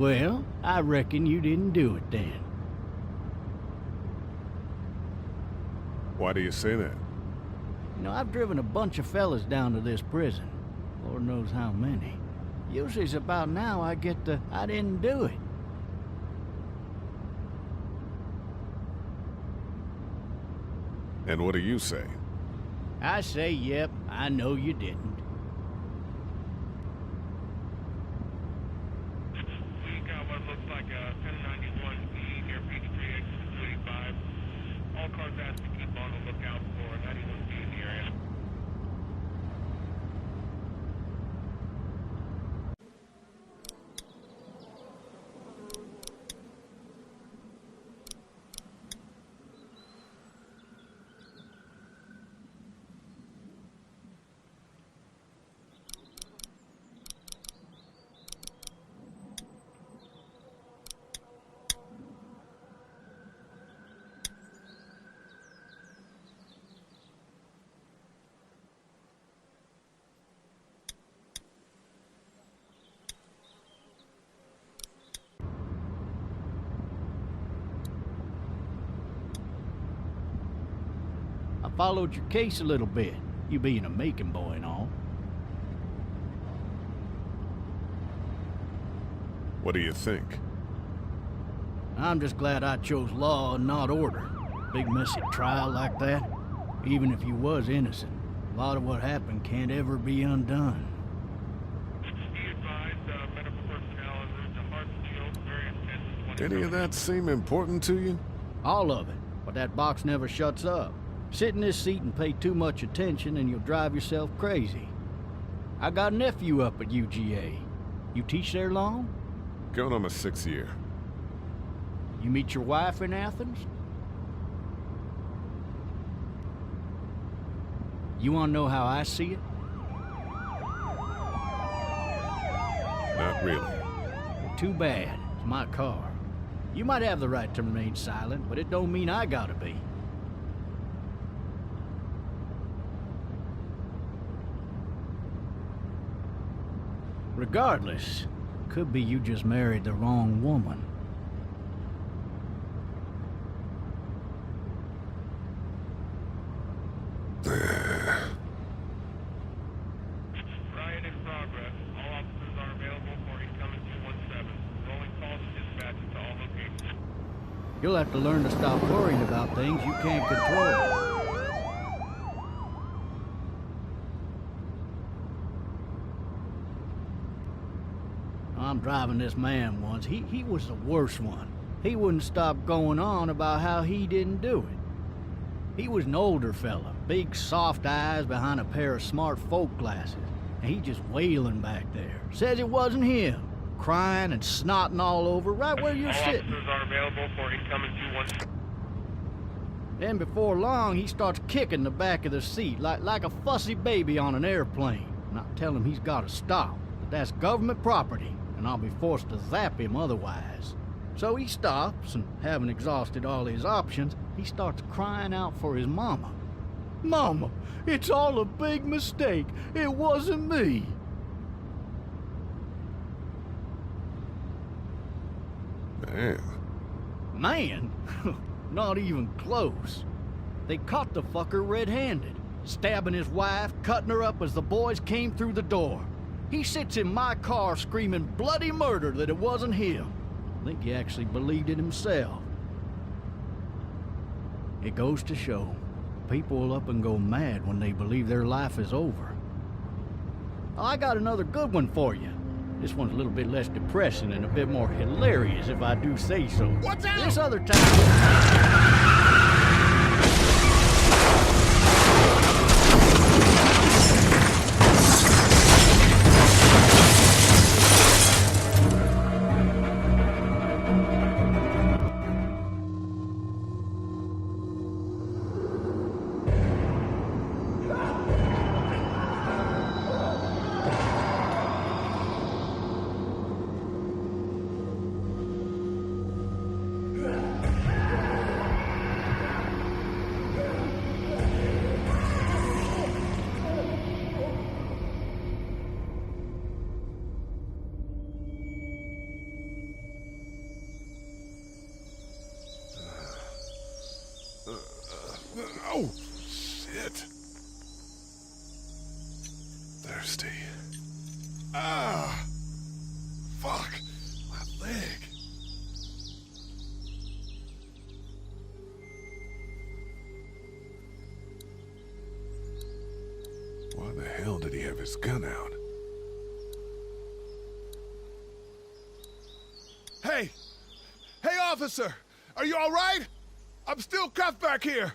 Well, I reckon you didn't do it then. Why do you say that? You know, I've driven a bunch of fellas down to this prison. Lord knows how many. Usually it's about now I get the, I didn't do it. And what do you say? I say, yep, I know you didn't. We got what looks like a 1091E near Peachtree, exit 285. All cars asked to keep on the lookout for 91B in the area. I followed your case a little bit, you being a Macon boy and all. What do you think? I'm just glad I chose law and not order. Big messy trial like that, even if you was innocent, a lot of what happened can't ever be undone. Be advised, medical personnel en route to Hartsfield, very intense. Any of that seem important to you? All of it, but that box never shuts up. Sit in this seat and pay too much attention and you'll drive yourself crazy. I got a nephew up at UGA. You teach there long? Going on my 6th year. You meet your wife in Athens? You want to know how I see it? Not really. Well, too bad. It's my car. You might have the right to remain silent, but it don't mean I gotta be. Regardless, could be you just married the wrong woman. Riot in progress. All officers are available for incoming 217. Rolling calls and dispatches to all locations. You'll have to learn to stop worrying about things you can't control. I'm driving this man once. He was the worst one. He wouldn't stop going on about how he didn't do it. He was an older fella, big soft eyes behind a pair of smart folk glasses, and he just wailing back there. Says it wasn't him, crying and snotting all over right where you're All sitting. officers are available for incoming 217. Then before long, he starts kicking the back of the seat like a fussy baby on an airplane. And I tell him he's got to stop, that that's government property, and I'll be forced to zap him otherwise. So he stops, and having exhausted all his options, he starts crying out for his mama. Mama, it's all a big mistake. It wasn't me. Man. Man? Not even close. They caught the fucker red-handed, stabbing his wife, cutting her up as the boys came through the door. He sits in my car screaming bloody murder that it wasn't him. I think he actually believed it himself. It goes to show, people will up and go mad when they believe their life is over. I got another good one for you. This one's a little bit less depressing and a bit more hilarious, if I do say so. What's out? This other time... thirsty. Ah! Fuck! My leg. Why the hell did he have his gun out? Hey! Hey, officer! Are you all right? I'm still cuffed back here!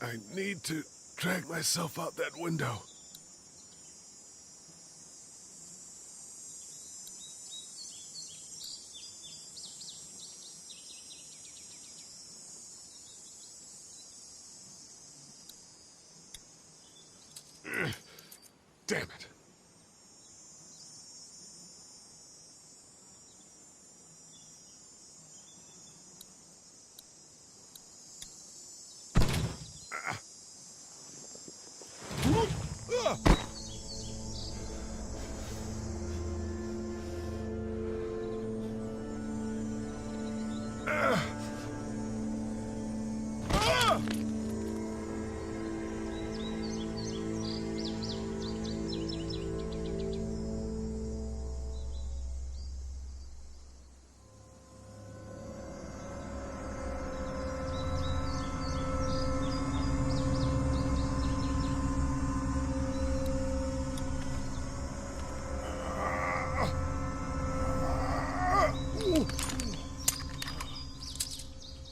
I need to drag myself out that window. Damn it.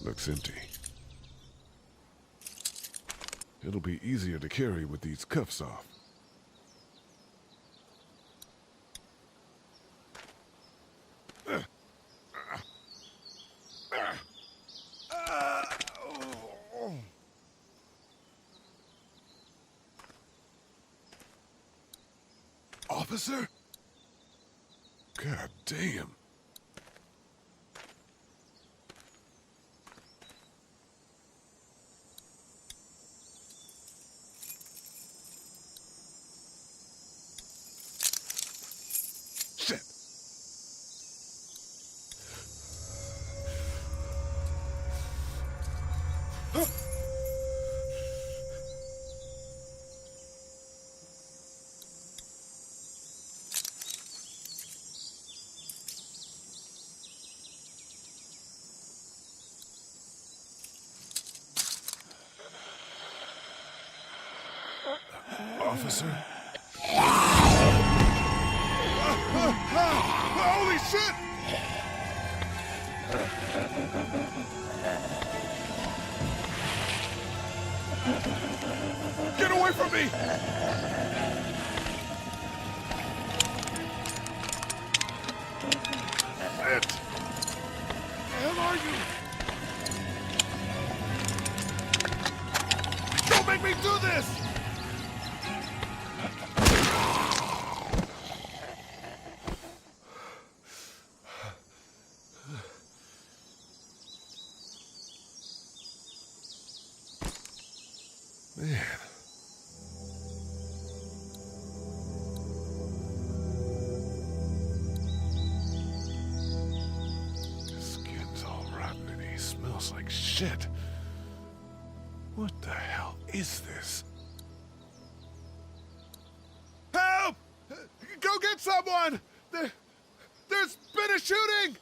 Looks empty. It'll be easier to carry with these cuffs off. Officer? God damn. Shit. Officer? Holy shit! Get away from me! Shit! Where are you? Don't make me do this! Man. His skin's all rotten and he smells like shit. What the hell is this? Help! Go get someone! There's been a shooting!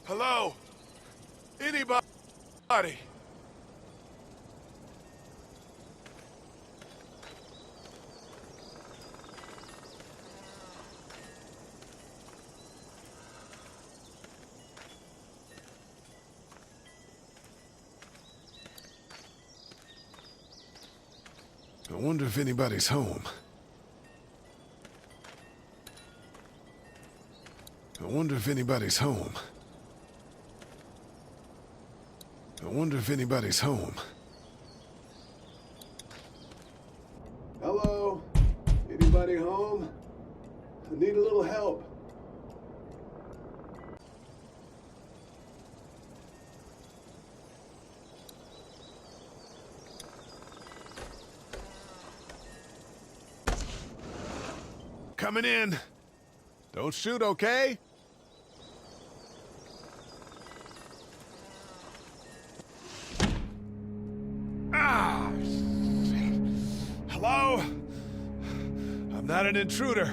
Hello? Anybody? I wonder if anybody's home. I wonder if anybody's home. I wonder if anybody's home. Hello? Anybody home? I need a little help. Coming in. Don't shoot, okay? Ah, shit. Hello? I'm not an intruder.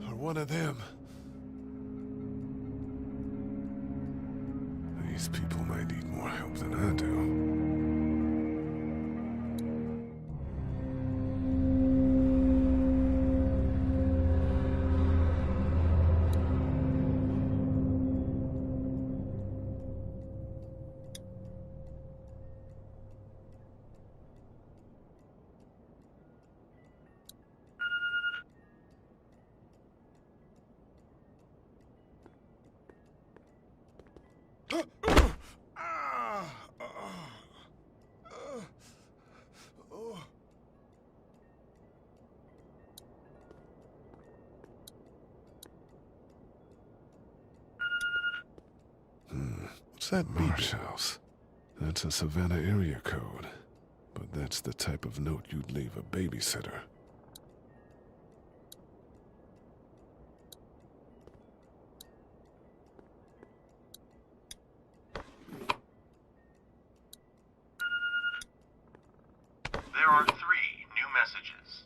Or one of them. These people might need more help than I do. What's that Marsh House? That's a Savannah area code. But that's the type of note you'd leave a babysitter. There are 3 new messages.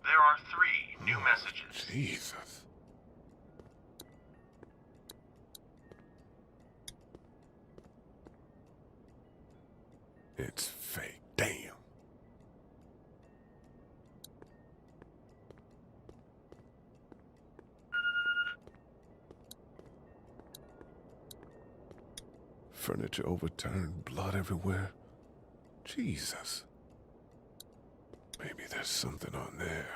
There are 3 new messages. Jesus. It's fake. Damn. Furniture overturned, blood everywhere. Jesus. Maybe there's something on there.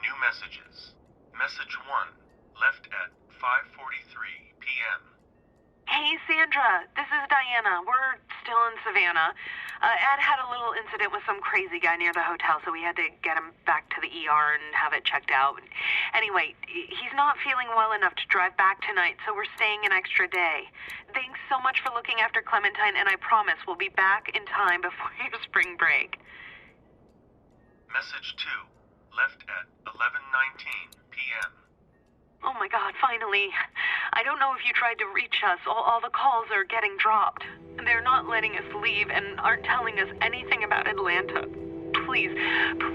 New messages. Message 1, left at 5:43 p.m. Hey, Sandra. This is Diana. We're still in Savannah. Ed had a little incident with some crazy guy near the hotel, so we had to get him back to the ER and have it checked out. Anyway, he's not feeling well enough to drive back tonight, so we're staying an extra day. Thanks so much for looking after Clementine, and I promise we'll be back in time before your spring break. Message 2, left at 11:19 p.m. Oh my God, finally. I don't know if you tried to reach us. All the calls are getting dropped. They're not letting us leave and aren't telling us anything about Atlanta. Please,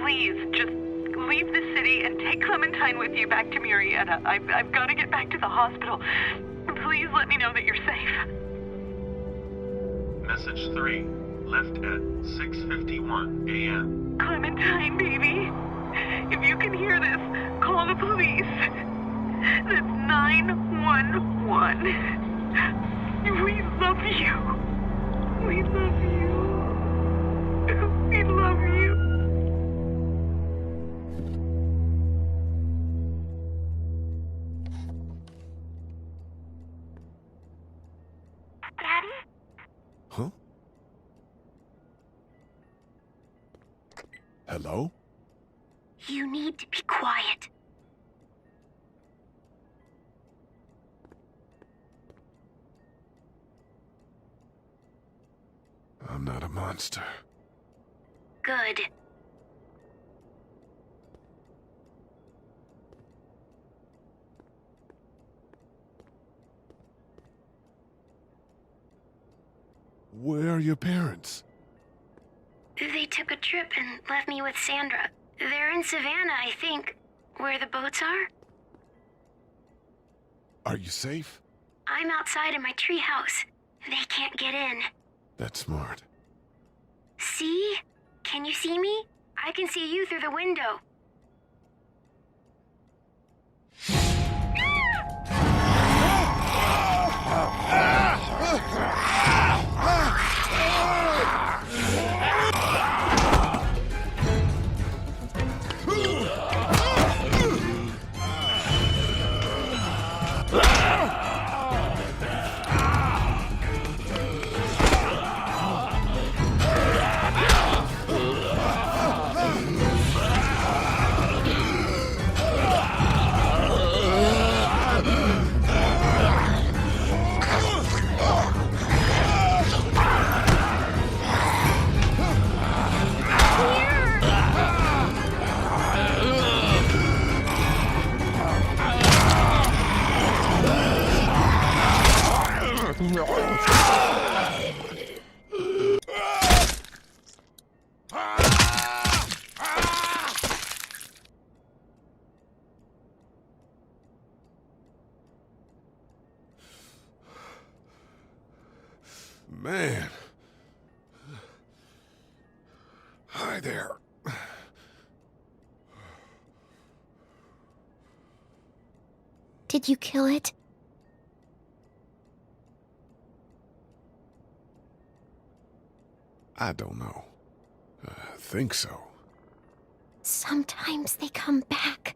please, just leave the city and take Clementine with you back to Murrieta. I've got to get back to the hospital. Please let me know that you're safe. Message 3, left at 6:51 a.m. Clementine, baby. If you can hear this, call the police. That's 911. We love you. We love you. We love you. Daddy? Huh? Hello? You need to be quiet. I'm not a monster. Good. Where are your parents? They took a trip and left me with Sandra. They're in Savannah, I think, where the boats are. Are you safe? I'm outside in my treehouse. They can't get in. That's smart. See? Can you see me? I can see you through the window. Man. Hi there. Did you kill it? I don't know. I think so. Sometimes they come back.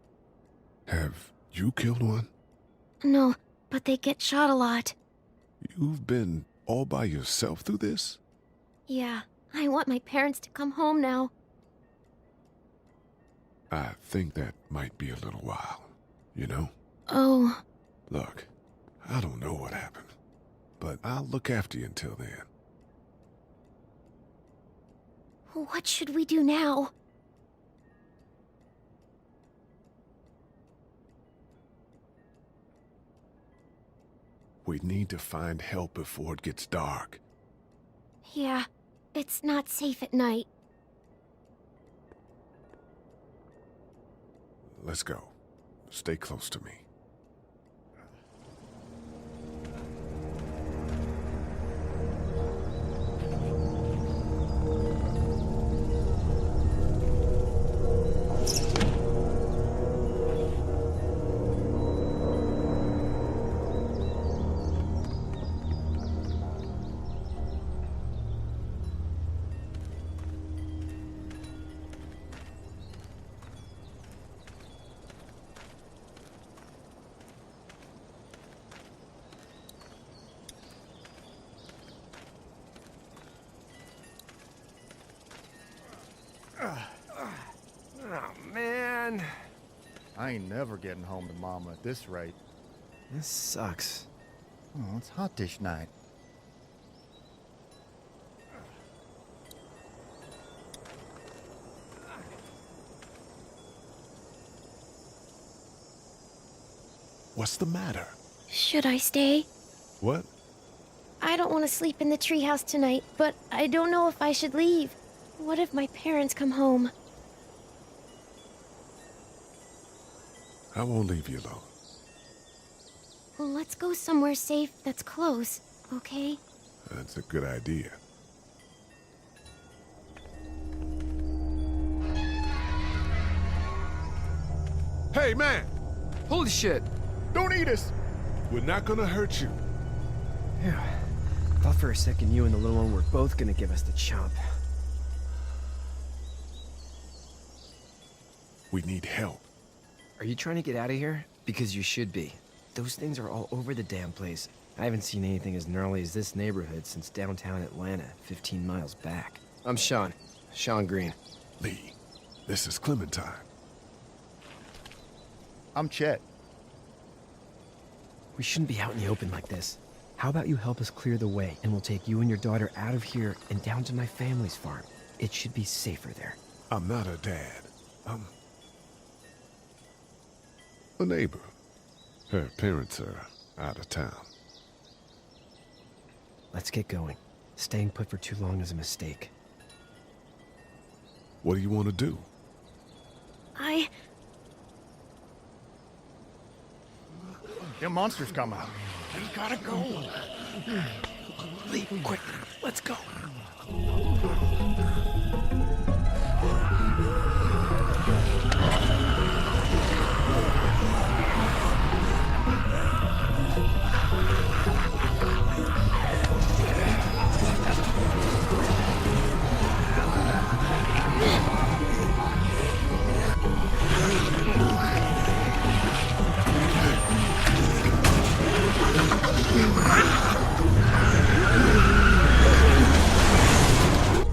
Have you killed one? No, but they get shot a lot. You've been all by yourself through this? Yeah, I want my parents to come home now. I think that might be a little while, you know? Oh. Look, I don't know what happened, but I'll look after you until then. What should we do now? We need to find help before it gets dark. Yeah, it's not safe at night. Let's go. Stay close to me. Oh, man. I ain't never getting home to Mama at this rate. This sucks. Oh, it's hot dish night. What's the matter? Should I stay? What? I don't want to sleep in the treehouse tonight, but I don't know if I should leave. What if my parents come home? I won't leave you alone. Well, let's go somewhere safe that's close, okay? That's a good idea. Hey, man! Holy shit! Don't eat us! We're not gonna hurt you. Yeah. Thought for a second you and the little one were both gonna give us the chomp. We need help. Are you trying to get out of here? Because you should be. Those things are all over the damn place. I haven't seen anything as gnarly as this neighborhood since downtown Atlanta, 15 miles back. I'm Sean. Sean Green. Lee, this is Clementine. I'm Chet. We shouldn't be out in the open like this. How about you help us clear the way, and we'll take you and your daughter out of here and down to my family's farm. It should be safer there. I'm not her dad. I'm a neighbor. Her parents are out of town. Let's get going. Staying put for too long is a mistake. What do you want to do? Them monsters come out. We gotta go. Lee, quick, let's go.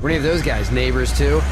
Were any of those guys neighbors too?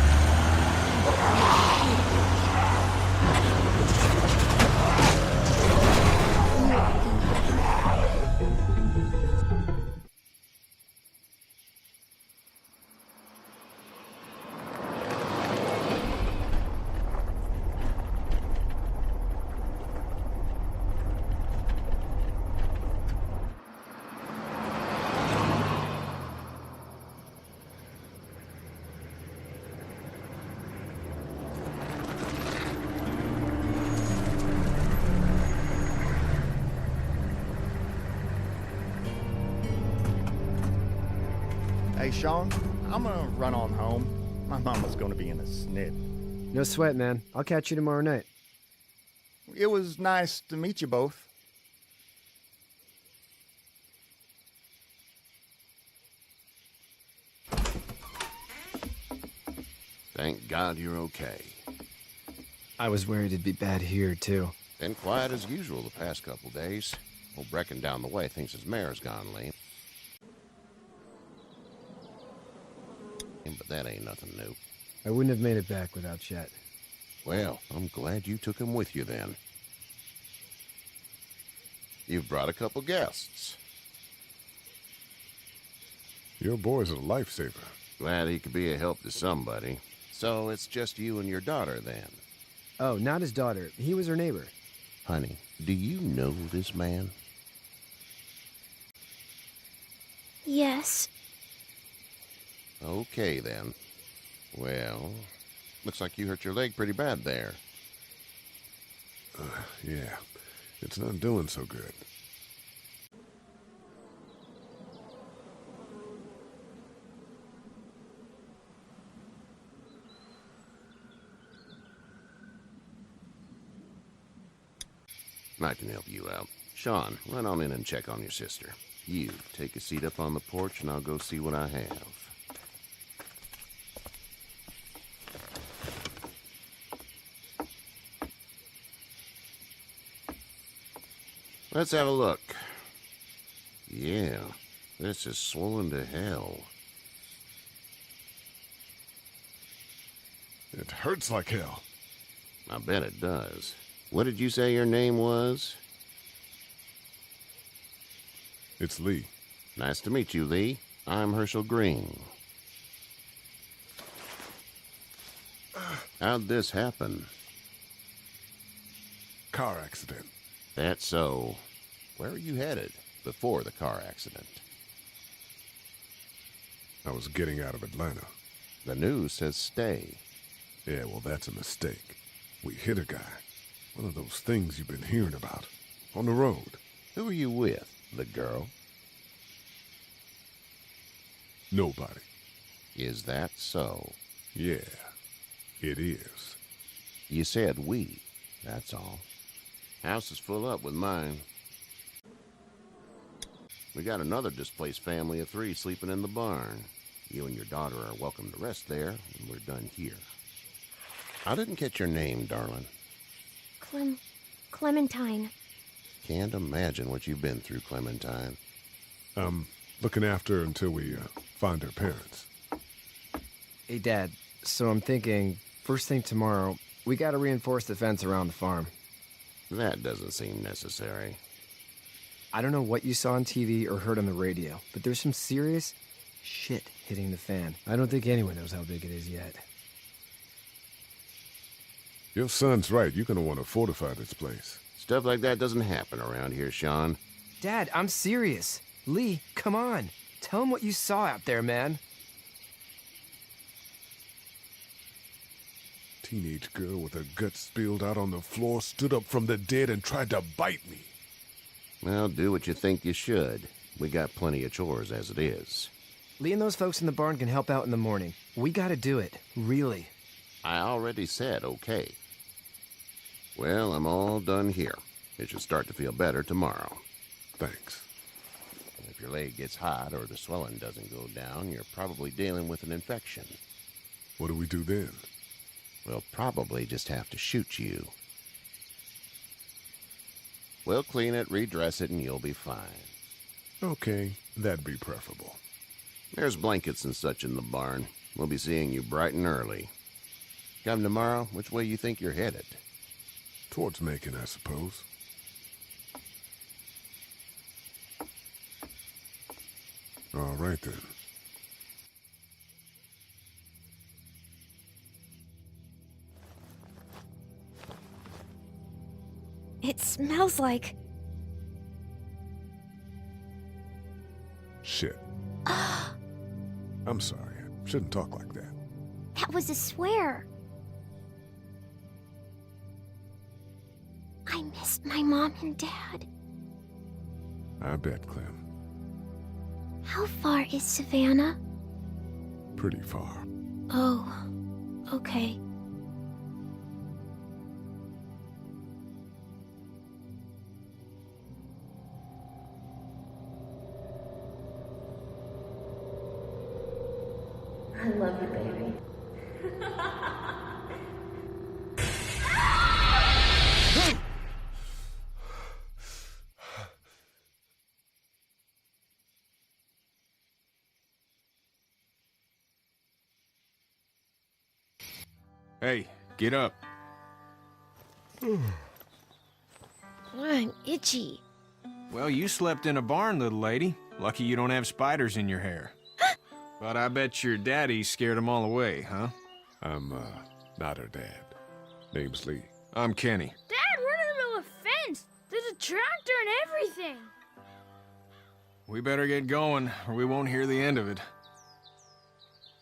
Hey, Sean, I'm gonna run on home. My mama's gonna be in a snit. No sweat, man. I'll catch you tomorrow night. It was nice to meet you both. Thank God you're okay. I was worried it'd be bad here, too. Been quiet as usual the past couple days. Old Brecken down the way thinks his mare's gone lame. But that ain't nothing new. I wouldn't have made it back without Chet. Well, I'm glad you took him with you then. You've brought a couple guests. Your boy's a lifesaver. Glad he could be a help to somebody. So it's just you and your daughter then? Oh, not his daughter. He was her neighbor. Honey, do you know this man? Yes. Okay, then. Well, looks like you hurt your leg pretty bad there. Yeah, it's not doing so good. I can help you out. Sean, run on in and check on your sister. You, take a seat up on the porch and I'll go see what I have. Let's have a look. Yeah, this is swollen to hell. It hurts like hell. I bet it does. What did you say your name was? It's Lee. Nice to meet you, Lee. I'm Herschel Green. How'd this happen? Car accident. That's so. Where are you headed before the car accident? I was getting out of Atlanta. The news says stay. Yeah, well, that's a mistake. We hit a guy. One of those things you've been hearing about. On the road. Who are you with? The girl? Nobody. Is that so? Yeah, it is. You said we. That's all. House is full up with mine. We got another displaced family of 3 sleeping in the barn. You and your daughter are welcome to rest there when we're done here. I didn't get your name, darling. Clementine. Can't imagine what you've been through, Clementine. Looking after her until we find her parents. Hey, Dad, so I'm thinking, first thing tomorrow, we gotta reinforce the fence around the farm. That doesn't seem necessary. I don't know what you saw on TV or heard on the radio, but there's some serious shit hitting the fan. I don't think anyone knows how big it is yet. Your son's right. You're gonna want to fortify this place. Stuff like that doesn't happen around here, Sean. Dad, I'm serious. Lee, come on. Tell him what you saw out there, man. Teenage girl with her guts spilled out on the floor stood up from the dead and tried to bite me. Well, do what you think you should. We got plenty of chores as it is. Lee and those folks in the barn can help out in the morning. We gotta do it. Really. I already said okay. Well, I'm all done here. It should start to feel better tomorrow. Thanks. If your leg gets hot or the swelling doesn't go down, you're probably dealing with an infection. What do we do then? We'll probably just have to shoot you. We'll clean it, redress it, and you'll be fine. Okay, that'd be preferable. There's blankets and such in the barn. We'll be seeing you bright and early. Come tomorrow, which way you think you're headed? Towards Macon, I suppose. All right, then. It smells like... Shit. I'm sorry. I shouldn't talk like that. That was a swear. I missed my mom and dad. I bet, Clem. How far is Savannah? Pretty far. Oh, okay. I love you, baby. Hey, get up. I'm itchy. Well, you slept in a barn, little lady. Lucky you don't have spiders in your hair. But I bet your daddy scared them all away, huh? I'm, not her dad. Name's Lee. I'm Kenny. Dad, we're in the middle of a fence. There's a tractor and everything. We better get going, or we won't hear the end of it.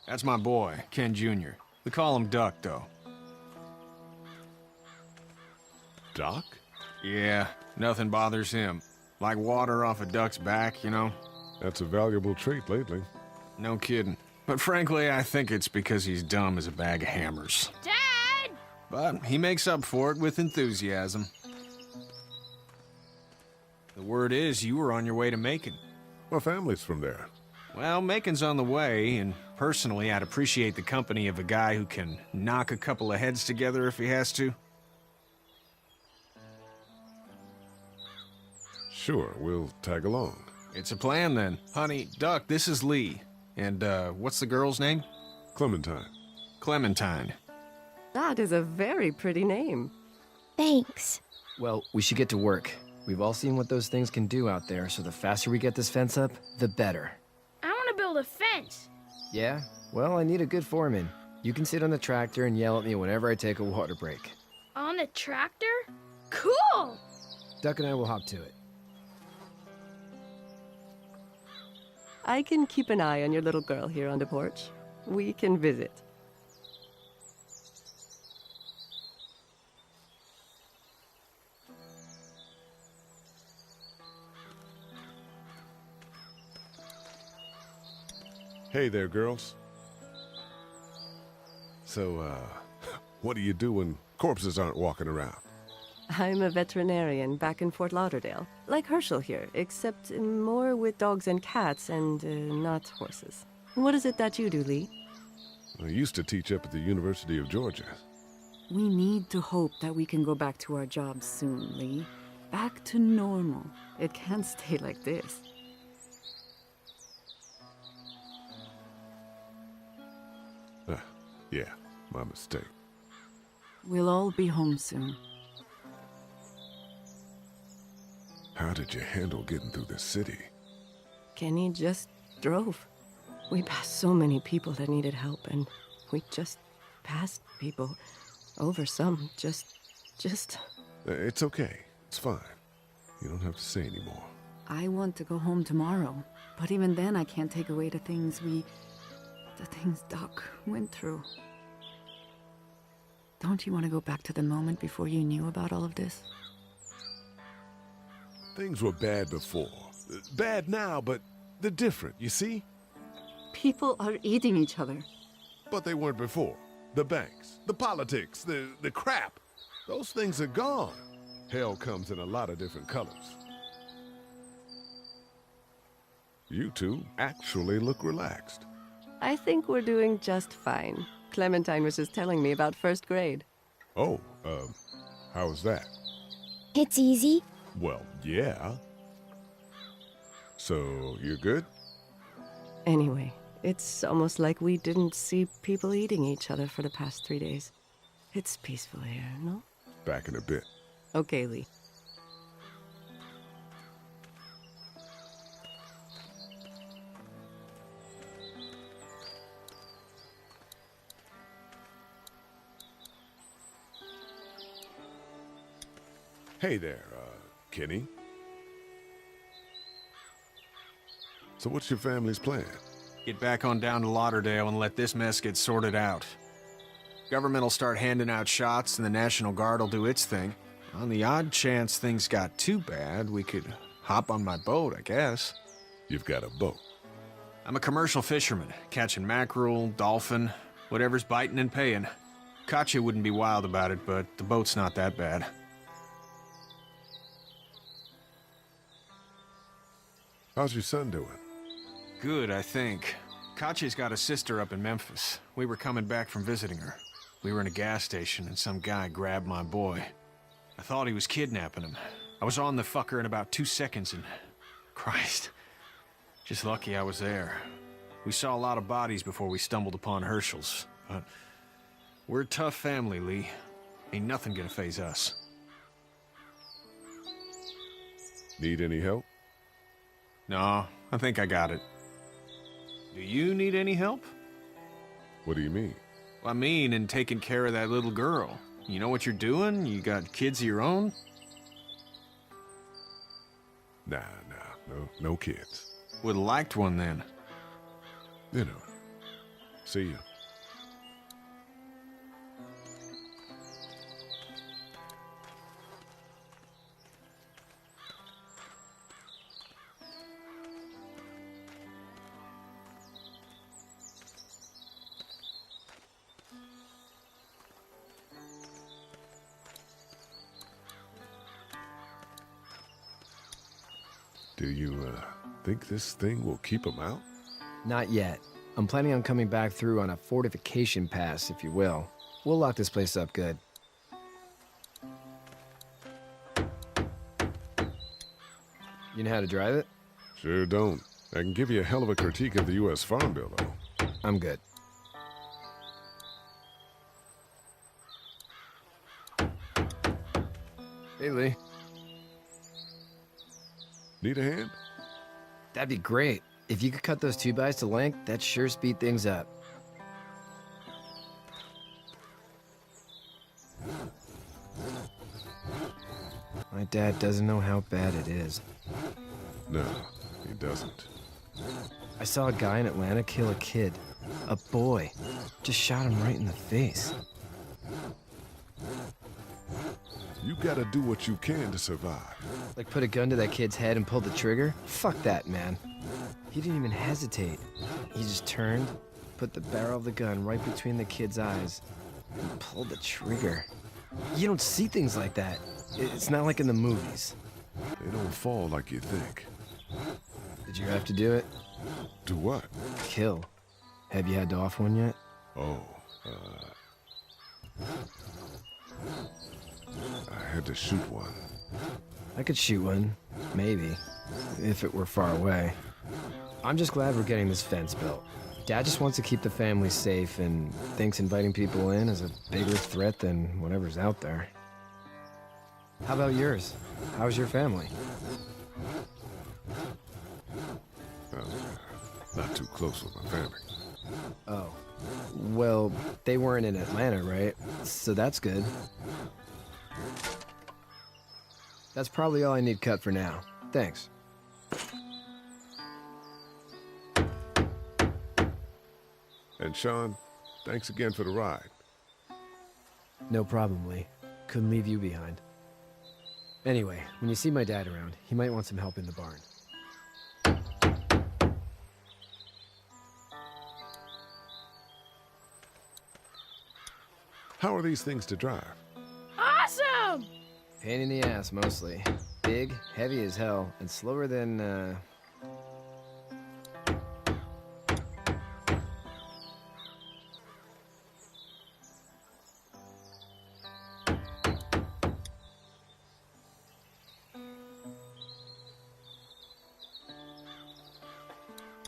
That's my boy, Ken Jr. We call him Duck, though. Doc? Yeah, nothing bothers him. Like water off a duck's back, you know? That's a valuable trait lately. No kidding. But frankly, I think it's because he's dumb as a bag of hammers. Dad! But he makes up for it with enthusiasm. The word is you were on your way to Macon. My family's from there. Well, Macon's on the way, and personally, I'd appreciate the company of a guy who can knock a couple of heads together if he has to. Sure, we'll tag along. It's a plan, then. Honey, Duck, this is Lee. And, what's the girl's name? Clementine. Clementine. That is a very pretty name. Thanks. Well, we should get to work. We've all seen what those things can do out there, so the faster we get this fence up, the better. I want to build a fence. Yeah? Well, I need a good foreman. You can sit on the tractor and yell at me whenever I take a water break. On the tractor? Cool! Duck and I will hop to it. I can keep an eye on your little girl here on the porch. We can visit. Hey there, girls. So, what do you do when corpses aren't walking around? I'm a veterinarian back in Fort Lauderdale. Like Herschel here, except more with dogs and cats and not horses. What is it that you do, Lee? I used to teach up at the University of Georgia. We need to hope that we can go back to our jobs soon, Lee. Back to normal. It can't stay like this. Yeah, my mistake. We'll all be home soon. How did you handle getting through the city? Kenny just drove. We passed so many people that needed help, and we just passed people. Over some, just... It's okay. It's fine. You don't have to say anymore. I want to go home tomorrow, but even then I can't take away the things Doc went through. Don't you want to go back to the moment before you knew about all of this? Things were bad before. Bad now, but they're different, you see? People are eating each other. But they weren't before. The banks, the politics, the crap. Those things are gone. Hell comes in a lot of different colors. You two actually look relaxed. I think we're doing just fine. Clementine was just telling me about first grade. Oh, how was that? It's easy. Well, yeah. So, you're good? Anyway, it's almost like we didn't see people eating each other for the past 3 days. It's peaceful here, no? Back in a bit. Okay, Lee. Hey there, Kenny. So what's your family's plan? Get back on down to Lauderdale and let this mess get sorted out. Government will start handing out shots and the National Guard will do its thing. On the odd chance things got too bad, we could hop on my boat, I guess. You've got a boat? I'm a commercial fisherman, catching mackerel, dolphin, whatever's biting and paying. Katya wouldn't be wild about it, but the boat's not that bad. How's your son doing? Good, I think. Katya's got a sister up in Memphis. We were coming back from visiting her. We were in a gas station and some guy grabbed my boy. I thought he was kidnapping him. I was on the fucker in about 2 seconds and... Christ. Just lucky I was there. We saw a lot of bodies before we stumbled upon Herschel's. But we're a tough family, Lee. Ain't nothing gonna faze us. Need any help? No, I think I got it. Do you need any help? What do you mean? I mean, in taking care of that little girl. You know what you're doing? You got kids of your own? Nah, no kids. Would've liked one then. You know. See ya. Do you, think this thing will keep them out? Not yet. I'm planning on coming back through on a fortification pass, if you will. We'll lock this place up good. You know how to drive it? Sure don't. I can give you a hell of a critique of the U.S. Farm Bill, though. I'm good. Hey, Lee. Need a hand? That'd be great. If you could cut those 2x to length, that'd sure speed things up. I Dad doesn't know how bad it is. No, he doesn't. I saw a guy in Atlanta kill a kid. A boy. Just shot him right in the face. You gotta do what you can to survive. Like put a gun to that kid's head and pull the trigger? Fuck that, man. He didn't even hesitate. He just turned, put the barrel of the gun right between the kid's eyes, and pulled the trigger. You don't see things like that. It's not like in the movies. They don't fall like you think. Did you have to do it? Do what? Kill. Have you had to off one yet? Oh, I had to shoot one. I could shoot one, maybe, if it were far away. I'm just glad we're getting this fence built. Dad just wants to keep the family safe and thinks inviting people in is a bigger threat than whatever's out there. How about yours? How's your family? Not too close with my family. Oh. Well, they weren't in Atlanta, right? So that's good. That's probably all I need cut for now. Thanks. And Sean, thanks again for the ride. No problem, Lee. Couldn't leave you behind. Anyway, when you see my dad around, he might want some help in the barn. How are these things to drive? Awesome! Pain in the ass, mostly. Big, heavy as hell, and slower than,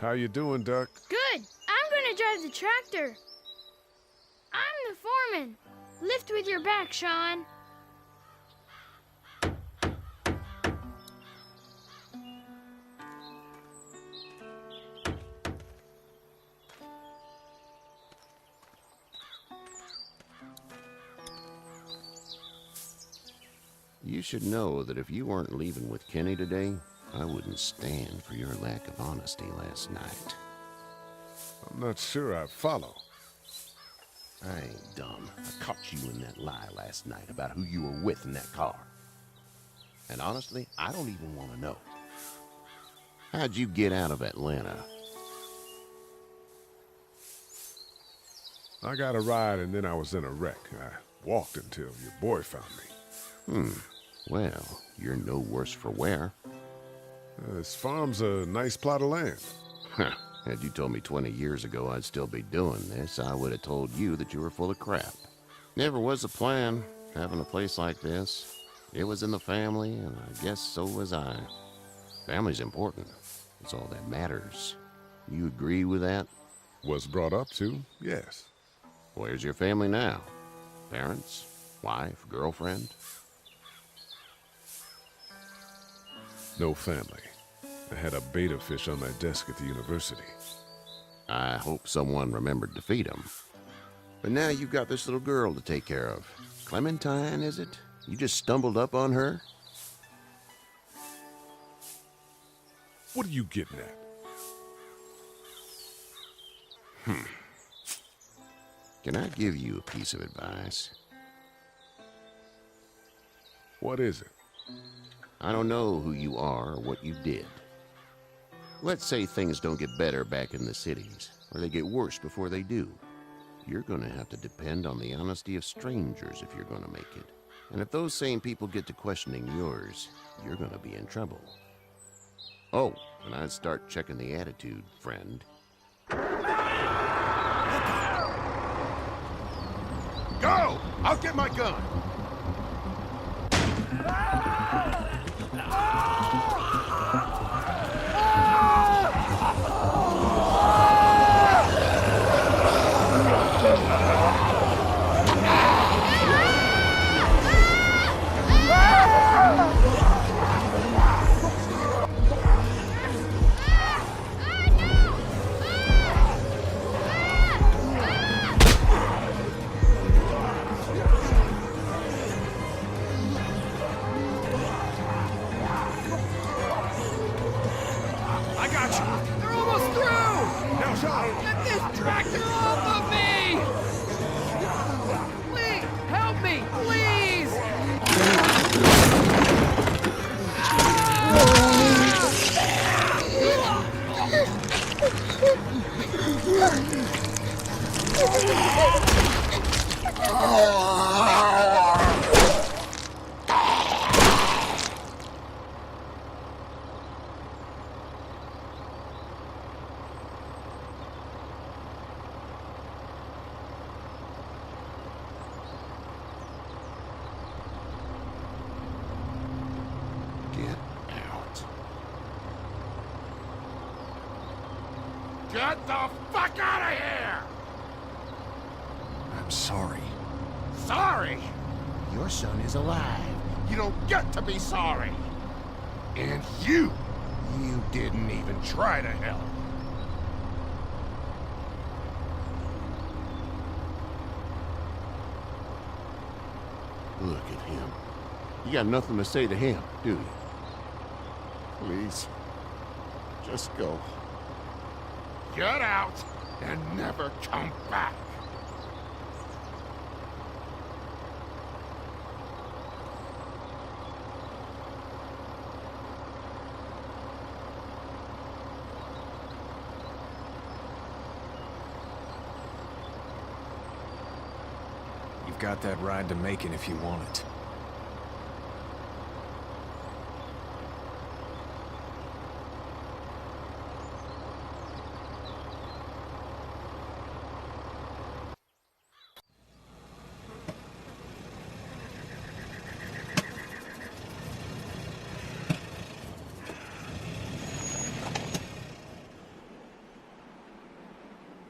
How you doing, Duck? Good. I'm gonna drive the tractor. I'm the foreman. Lift with your back, Sean. You should know that if you weren't leaving with Kenny today, I wouldn't stand for your lack of honesty last night. I'm not sure I follow. I ain't dumb. I caught you in that lie last night about who you were with in that car. And honestly, I don't even want to know. How'd you get out of Atlanta? I got a ride and then I was in a wreck. I walked until your boy found me. Well, you're no worse for wear. This farm's a nice plot of land. Huh. Had you told me 20 years ago I'd still be doing this, I would have told you that you were full of crap. Never was a plan, having a place like this. It was in the family, and I guess so was I. Family's important. It's all that matters. You agree with that? Was brought up to, yes. Where's your family now? Parents? Wife? Girlfriend? No family. I had a betta fish on my desk at the university. I hope someone remembered to feed him. But now you've got this little girl to take care of. Clementine, is it? You just stumbled up on her? What are you getting at? Can I give you a piece of advice? What is it? I don't know who you are or what you did. Let's say things don't get better back in the cities, or they get worse before they do. You're gonna have to depend on the honesty of strangers if you're gonna make it. And if those same people get to questioning yours, you're gonna be in trouble. Oh, and I'd start checking the attitude, friend. Go! I'll get my gun! Get the fuck out of here! I'm sorry. Sorry? Your son is alive. You don't get to be sorry. And you didn't even try to help. Look at him. You got nothing to say to him, do you? Please, just go. Get out and never come back. You've got that ride to Macon if you want it.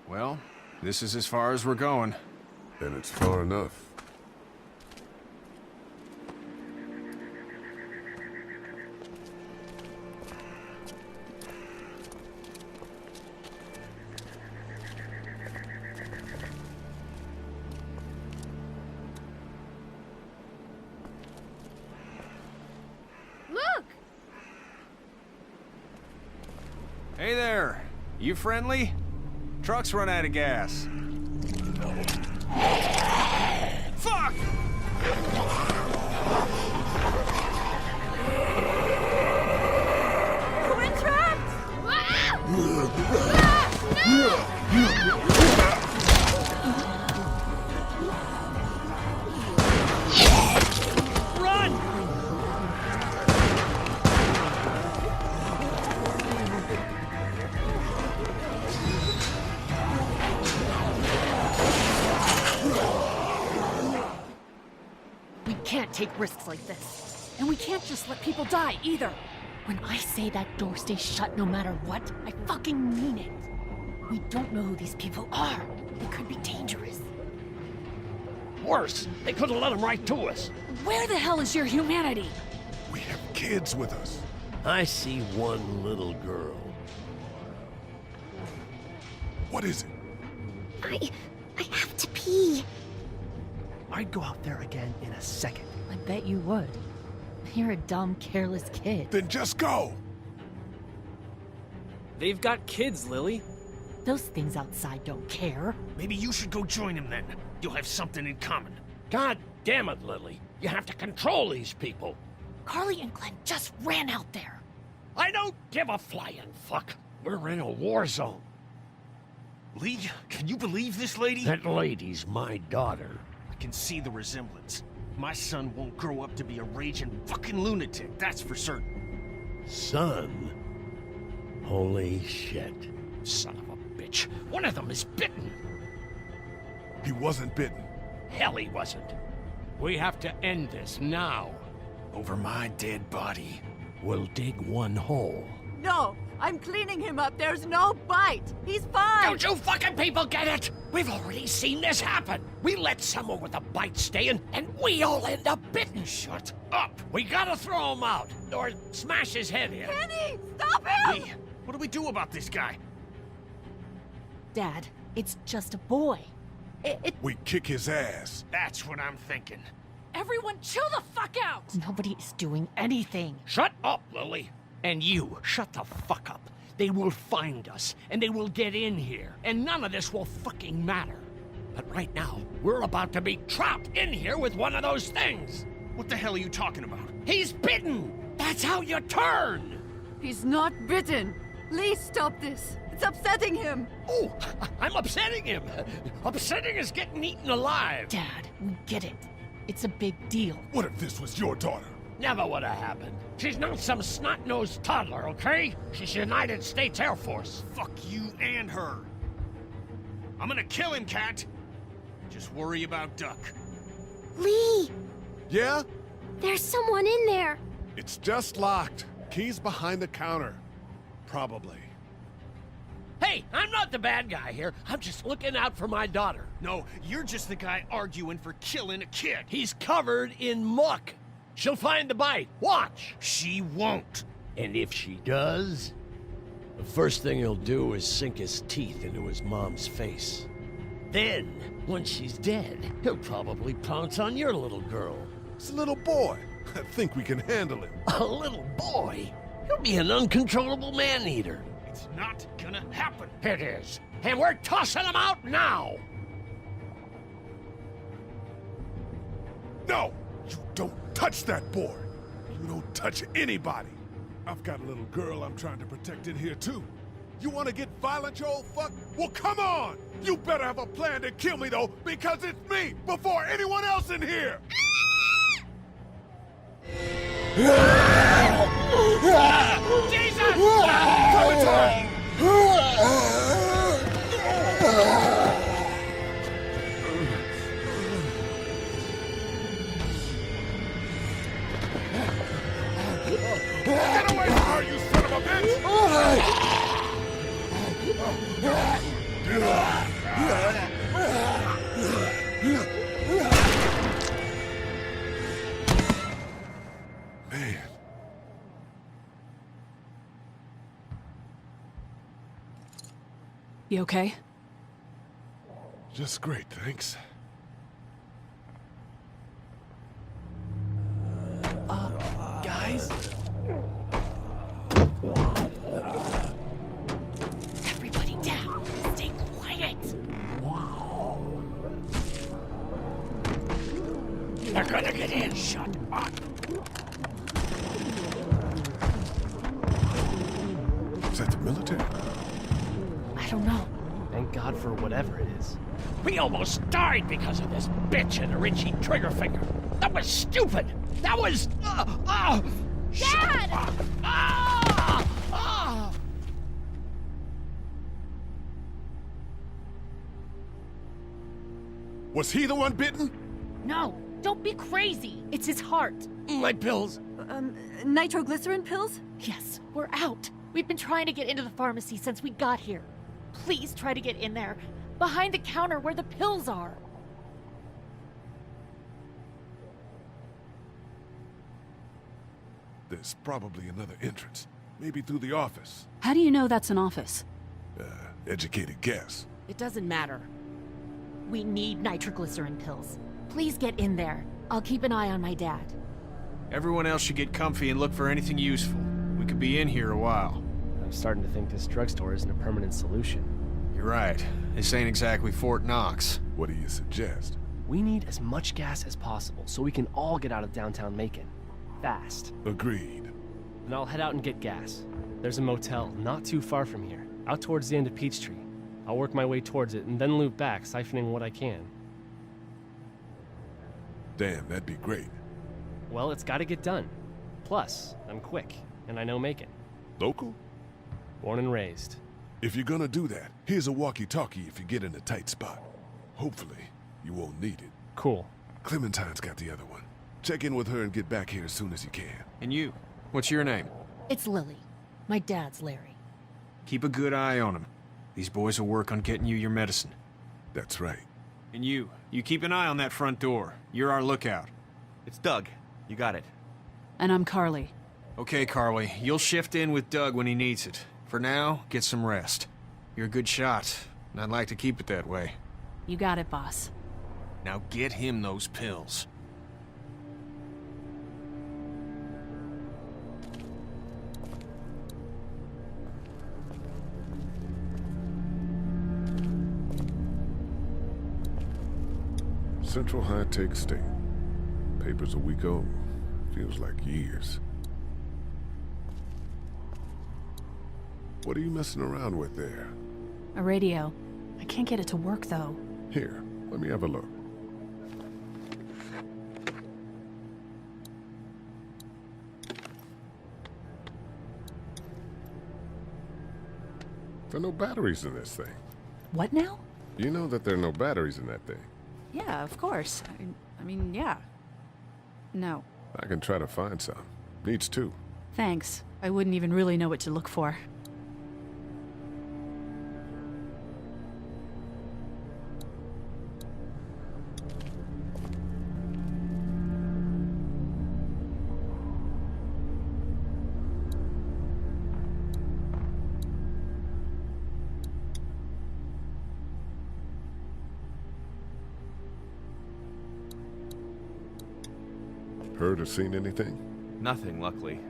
Well, this is as far as we're going. And it's far enough. Look! Hey there! You friendly? Truck's run out of gas. Fuck! We're trapped! Run! We can't take risks like this. And we can't just let people die, either. When I say that door stays shut no matter what, I fucking mean it. We don't know who these people are. They could be dangerous. Worse, they could have let them right to us. Where the hell is your humanity? We have kids with us. I see one little girl. What is it? I have to pee. I'd go out there again in a second. I bet you would. You're a dumb, careless kid. Then just go! They've got kids, Lily. Those things outside don't care. Maybe you should go join them then. You'll have something in common. God damn it, Lily. You have to control these people. Carly and Glenn just ran out there. I don't give a flying fuck. We're in a war zone. Lee, can you believe this lady? That lady's my daughter. I can see the resemblance. My son won't grow up to be a raging fucking lunatic, that's for certain. Son? Holy shit. Son of a bitch. One of them is bitten. He wasn't bitten. Hell, he wasn't. We have to end this now. Over my dead body. We'll dig one hole. No, I'm cleaning him up. There's no bite. He's fine. Don't you fucking people get it? We've already seen this happen. We let someone with a bite stay in, and we all end up bitten. Shut up. We gotta throw him out, or smash his head in. Kenny, stop him! Lee, what do we do about this guy? Dad, it's just a boy. We kick his ass. That's what I'm thinking. Everyone chill the fuck out! Nobody is doing anything. Shut up, Lily. And you, shut the fuck up. They will find us, and they will get in here, and none of this will fucking matter. But right now, we're about to be trapped in here with one of those things. What the hell are you talking about? He's bitten! That's how you turn! He's not bitten. Lee, stop this. It's upsetting him. Oh, I'm upsetting him. Upsetting is getting eaten alive. Dad, we get it. It's a big deal. What if this was your daughter? Never would have happened. She's not some snot-nosed toddler, okay? She's United States Air Force. Fuck you and her. I'm gonna kill him, Cat. Just worry about Duck. Lee! Yeah? There's someone in there. It's just locked. Key's behind the counter. Probably. Hey, I'm not the bad guy here. I'm just looking out for my daughter. No, you're just the guy arguing for killing a kid. He's covered in muck. She'll find the bite. Watch. She won't. And if she does, the first thing he'll do is sink his teeth into his mom's face. Then, when she's dead, he'll probably pounce on your little girl. It's a little boy. I think we can handle him. A little boy? He'll be an uncontrollable man-eater. It's not gonna happen. It is. And we're tossing him out now. No! You don't touch that boy! You don't touch anybody! I've got a little girl I'm trying to protect in here, too. You want to get violent, you old fuck? Well, come on! You better have a plan to kill me, though, because it's me before anyone else in here! Jesus! Clementine! Get away from her, you son of a bitch! Man. You okay? Just great, thanks. Guys? Everybody down. Stay quiet. They're gonna get in. Shut up. Is that the military? I don't know. Thank God for whatever it is. We almost died because of this bitch and her itchy trigger finger. That was stupid. That was... Dad! Was he the one bitten? No, don't be crazy. It's his heart. My pills. Nitroglycerin pills? Yes, we're out. We've been trying to get into the pharmacy since we got here. Please try to get in there. Behind the counter where the pills are. There's probably another entrance. Maybe through the office. How do you know that's an office? Educated guess. It doesn't matter. We need nitroglycerin pills. Please get in there. I'll keep an eye on my dad. Everyone else should get comfy and look for anything useful. We could be in here a while. I'm starting to think this drugstore isn't a permanent solution. You're right. This ain't exactly Fort Knox. What do you suggest? We need as much gas as possible so we can all get out of downtown Macon. Fast. Agreed. Then I'll head out and get gas. There's a motel not too far from here, out towards the end of Peachtree. I'll work my way towards it and then loop back, siphoning what I can. Damn, that'd be great. Well, it's gotta get done. Plus, I'm quick, and I know Macon. Local? Born and raised. If you're gonna do that, here's a walkie-talkie if you get in a tight spot. Hopefully, you won't need it. Cool. Clementine's got the other one. Check in with her and get back here as soon as you can. And you? What's your name? It's Lily. My dad's Larry. Keep a good eye on him. These boys will work on getting you your medicine. That's right. And you keep an eye on that front door. You're our lookout. It's Doug. You got it. And I'm Carly. Okay, Carly. You'll shift in with Doug when he needs it. For now, get some rest. You're a good shot, and I'd like to keep it that way. You got it, boss. Now get him those pills. Central High-Tech State. Paper's a week old. Feels like years. What are you messing around with there? A radio. I can't get it to work, though. Here, let me have a look. There are no batteries in this thing. What now? You know that there are no batteries in that thing. Yeah, of course. I mean, yeah. No. I can try to find some. Needs two. Thanks. I wouldn't even really know what to look for. Heard or seen anything? Nothing, luckily.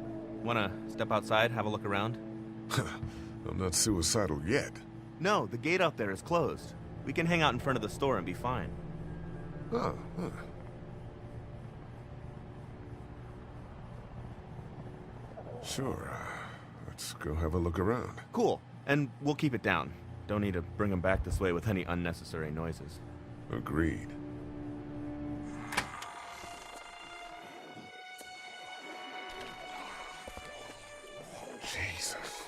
Wanna step outside, have a look around? I'm not suicidal yet. No, the gate out there is closed. We can hang out in front of the store and be fine. Oh, Sure, let's go have a look around. Cool. And we'll keep it down. Don't need to bring them back this way with any unnecessary noises. Agreed. Jesus.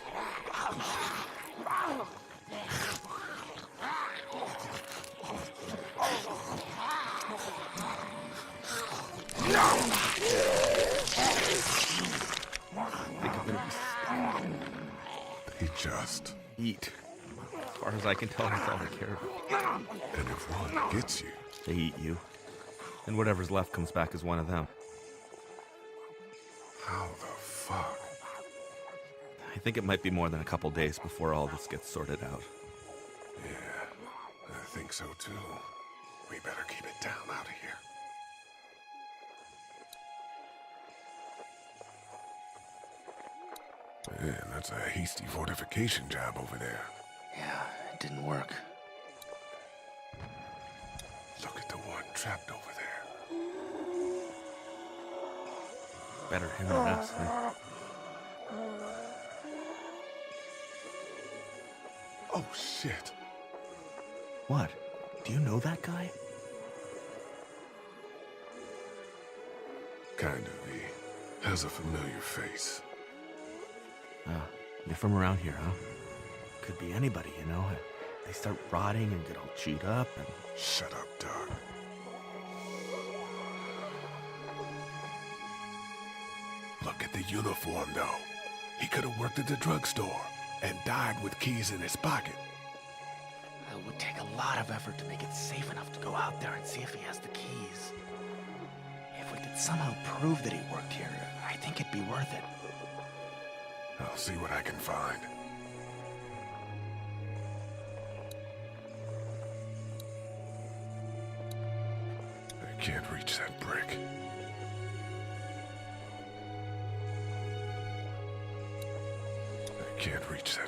They just eat. As far as I can tell, that's all they care about. And if one gets you, they eat you. And whatever's left comes back as one of them. How the fuck? I think it might be more than a couple days before all this gets sorted out. Yeah, I think so too. We better keep it down out of here. Man, that's a hasty fortification job over there. Yeah, it didn't work. Look at the one trapped over there. Better him than us, huh? Oh, shit. What? Do you know that guy? Kind of. He has a familiar face. They're from around here, huh? Could be anybody, you know? They start rotting and get all chewed up and... Shut up, Doug. Look at the uniform, though. He could have worked at the drugstore and died with keys in his pocket. It would take a lot of effort to make it safe enough to go out there and see if he has the keys. If we could somehow prove that he worked here, I think it'd be worth it. I'll see what I can find. I can't reach that brick. I can't reach that